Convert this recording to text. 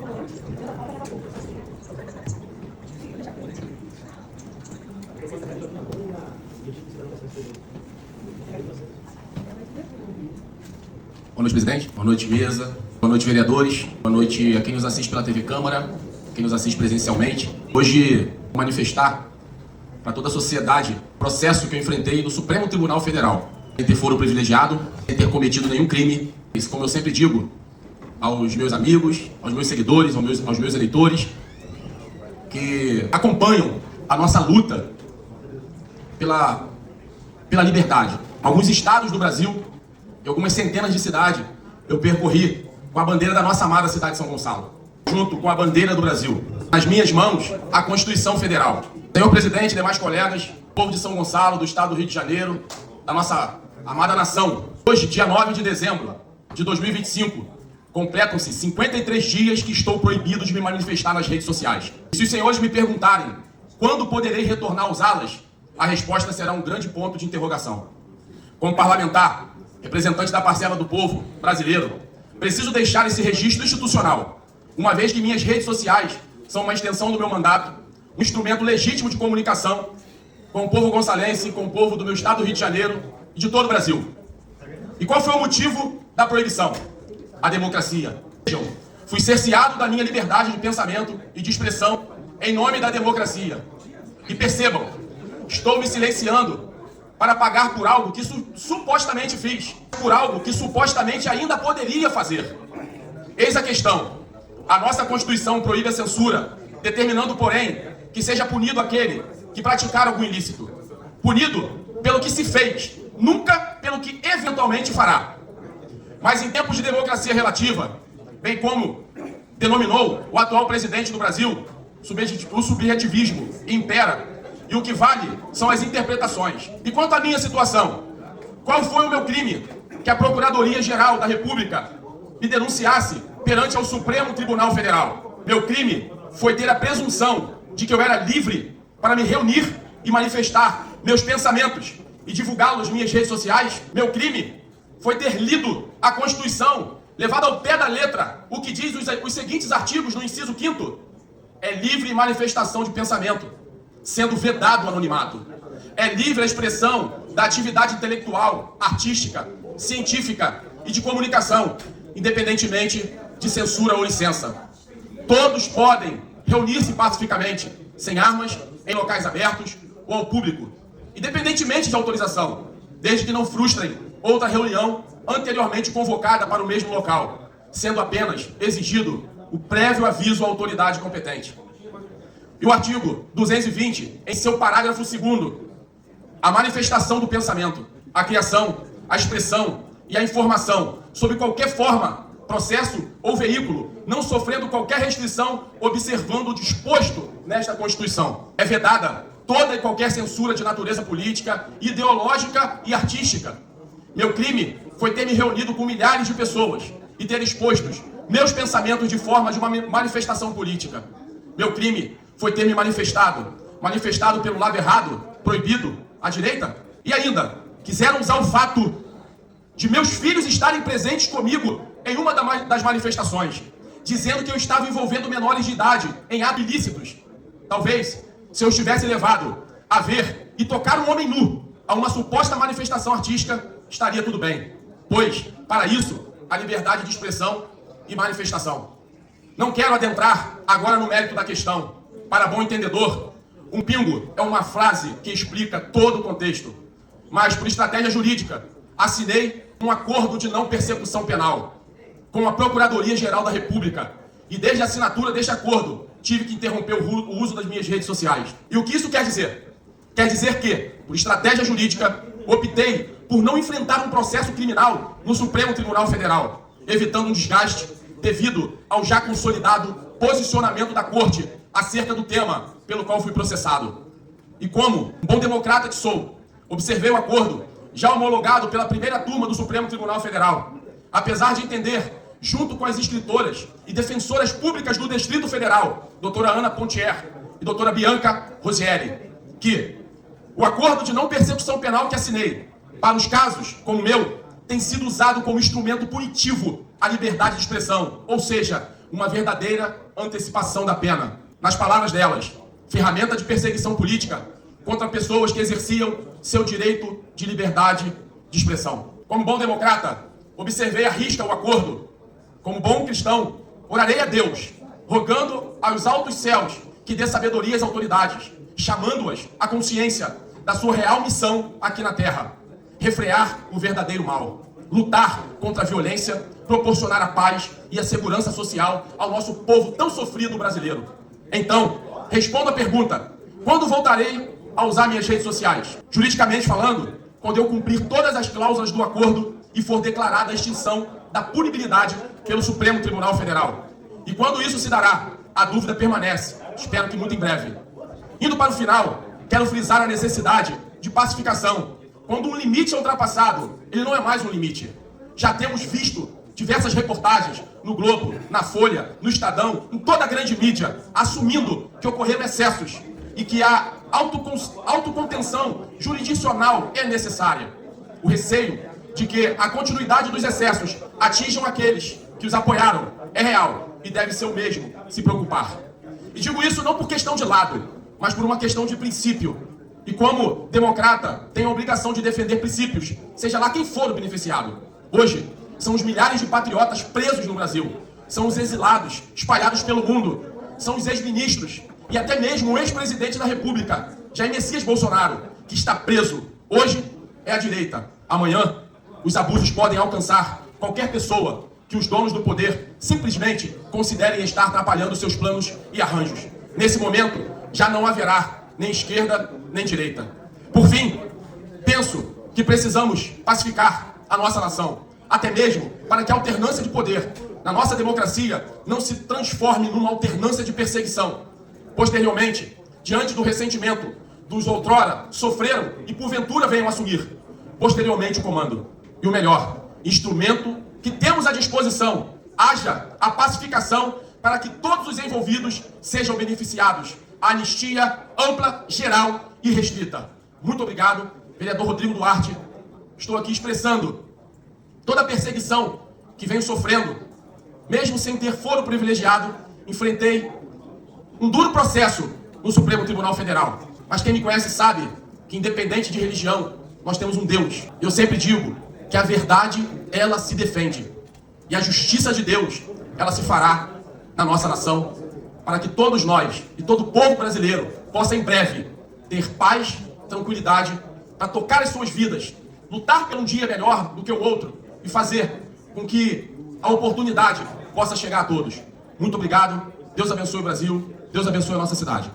Boa noite, presidente. Boa noite, mesa. Boa noite, vereadores. Boa noite a quem nos assiste pela TV Câmara, quem nos assiste presencialmente. Hoje, vou manifestar para toda a sociedade o processo que eu enfrentei no Supremo Tribunal Federal. Sem ter foro privilegiado, sem ter cometido nenhum crime. Isso, como eu sempre digo aos meus amigos, aos meus seguidores, aos meus eleitores, que acompanham a nossa luta pela liberdade. Alguns estados do Brasil e algumas centenas de cidades eu percorri com a bandeira da nossa amada cidade de São Gonçalo, junto com a bandeira do Brasil. Nas minhas mãos, a Constituição Federal. Senhor presidente, demais colegas, povo de São Gonçalo, do estado do Rio de Janeiro, da nossa amada nação. Hoje, dia 9 de dezembro de 2025, completam-se 53 dias que estou proibido de me manifestar nas redes sociais. E se os senhores me perguntarem quando poderei retornar a usá-las, a resposta será um grande ponto de interrogação. Como parlamentar, representante da parcela do povo brasileiro, preciso deixar esse registro institucional, uma vez que minhas redes sociais são uma extensão do meu mandato, um instrumento legítimo de comunicação com o povo gonçalense, com o povo do meu estado do Rio de Janeiro e de todo o Brasil. E qual foi o motivo da proibição? A democracia. Fui cerceado da minha liberdade de pensamento e de expressão em nome da democracia. E percebam, estou me silenciando para pagar por algo que supostamente fiz, por algo que supostamente ainda poderia fazer. Eis a questão. A nossa Constituição proíbe a censura, determinando, porém, que seja punido aquele que praticar algum ilícito. Punido pelo que se fez, nunca pelo que eventualmente fará. Mas em tempos de democracia relativa, bem como denominou o atual presidente do Brasil, o subjetivismo impera. E o que vale são as interpretações. E quanto à minha situação, qual foi o meu crime que a Procuradoria-Geral da República me denunciasse perante ao Supremo Tribunal Federal? Meu crime foi ter a presunção de que eu era livre para me reunir e manifestar meus pensamentos e divulgá-los nas minhas redes sociais. Meu crime foi ter lido a Constituição, levado ao pé da letra o que diz os seguintes artigos no inciso 5º. É livre manifestação de pensamento, sendo vedado o anonimato. É livre a expressão da atividade intelectual, artística, científica e de comunicação, independentemente de censura ou licença. Todos podem reunir-se pacificamente, sem armas, em locais abertos ou ao público, independentemente de autorização, desde que não frustrem outra reunião anteriormente convocada para o mesmo local, sendo apenas exigido o prévio aviso à autoridade competente. E o artigo 220, em seu parágrafo 2º, a manifestação do pensamento, a criação, a expressão e a informação, sob qualquer forma, processo ou veículo, não sofrendo qualquer restrição, observando o disposto nesta Constituição. É vedada toda e qualquer censura de natureza política, ideológica e artística. Meu crime foi ter me reunido com milhares de pessoas e ter exposto meus pensamentos de forma de uma manifestação política. Meu crime foi ter me manifestado pelo lado errado, proibido, à direita, e ainda quiseram usar o fato de meus filhos estarem presentes comigo em uma das manifestações, dizendo que eu estava envolvendo menores de idade em atos ilícitos. Talvez, se eu estivesse levado a ver e tocar um homem nu a uma suposta manifestação artística, estaria tudo bem, pois, para isso, a liberdade de expressão e manifestação. Não quero adentrar agora no mérito da questão. Para bom entendedor, um pingo é uma frase que explica todo o contexto. Mas, por estratégia jurídica, assinei um acordo de não persecução penal com a Procuradoria-Geral da República. E desde a assinatura deste acordo, tive que interromper o uso das minhas redes sociais. E o que isso quer dizer? Quer dizer que, por estratégia jurídica, optei por não enfrentar um processo criminal no Supremo Tribunal Federal, evitando um desgaste devido ao já consolidado posicionamento da Corte acerca do tema pelo qual fui processado. E como um bom democrata que sou, observei o acordo já homologado pela primeira turma do Supremo Tribunal Federal, apesar de entender, junto com as escritoras e defensoras públicas do Distrito Federal, doutora Ana Pontier e doutora Bianca Rosieri, que o acordo de não persecução penal que assinei, para os casos como o meu, tem sido usado como instrumento punitivo à liberdade de expressão, ou seja, uma verdadeira antecipação da pena. Nas palavras delas, ferramenta de perseguição política contra pessoas que exerciam seu direito de liberdade de expressão. Como bom democrata, observei à risca o acordo. Como bom cristão, orarei a Deus, rogando aos altos céus que dê sabedoria às autoridades, chamando-as à consciência da sua real missão aqui na Terra: refrear o verdadeiro mal, lutar contra a violência, proporcionar a paz e a segurança social ao nosso povo tão sofrido brasileiro. Então, respondo a pergunta: quando voltarei a usar minhas redes sociais? Juridicamente falando, quando eu cumprir todas as cláusulas do acordo e for declarada a extinção da punibilidade pelo Supremo Tribunal Federal. E quando isso se dará, a dúvida permanece. Espero que muito em breve. Indo para o final, quero frisar a necessidade de pacificação. Quando um limite é ultrapassado, ele não é mais um limite. Já temos visto diversas reportagens no Globo, na Folha, no Estadão, em toda a grande mídia, assumindo que ocorreram excessos e que a autocontenção jurisdicional é necessária. O receio de que a continuidade dos excessos atinjam aqueles que os apoiaram é real e deve ser o mesmo se preocupar. E digo isso não por questão de lado, mas por uma questão de princípio. E como democrata, tenho a obrigação de defender princípios, seja lá quem for o beneficiado. Hoje, são os milhares de patriotas presos no Brasil, são os exilados espalhados pelo mundo, são os ex-ministros e até mesmo o ex-presidente da República, Jair Messias Bolsonaro, que está preso. Hoje é a direita. Amanhã, os abusos podem alcançar qualquer pessoa que os donos do poder simplesmente considerem estar atrapalhando seus planos e arranjos. Nesse momento, já não haverá nem esquerda nem direita. Por fim, penso que precisamos pacificar a nossa nação, até mesmo para que a alternância de poder na nossa democracia não se transforme numa alternância de perseguição. Posteriormente, diante do ressentimento dos outrora sofreram e porventura venham assumir posteriormente o comando. E o melhor, instrumento que temos à disposição, haja a pacificação para que todos os envolvidos sejam beneficiados. A anistia ampla, geral e restrita. Muito obrigado, vereador Rodrigo Duarte. Estou aqui expressando toda a perseguição que venho sofrendo. Mesmo sem ter foro privilegiado, enfrentei um duro processo no Supremo Tribunal Federal. Mas quem me conhece sabe que, independente de religião, nós temos um Deus. Eu sempre digo que a verdade, ela se defende. E a justiça de Deus, ela se fará na nossa nação, para que todos nós e todo o povo brasileiro possa em breve ter paz, tranquilidade, para tocar as suas vidas, lutar por um dia melhor do que o outro e fazer com que a oportunidade possa chegar a todos. Muito obrigado. Deus abençoe o Brasil. Deus abençoe a nossa cidade.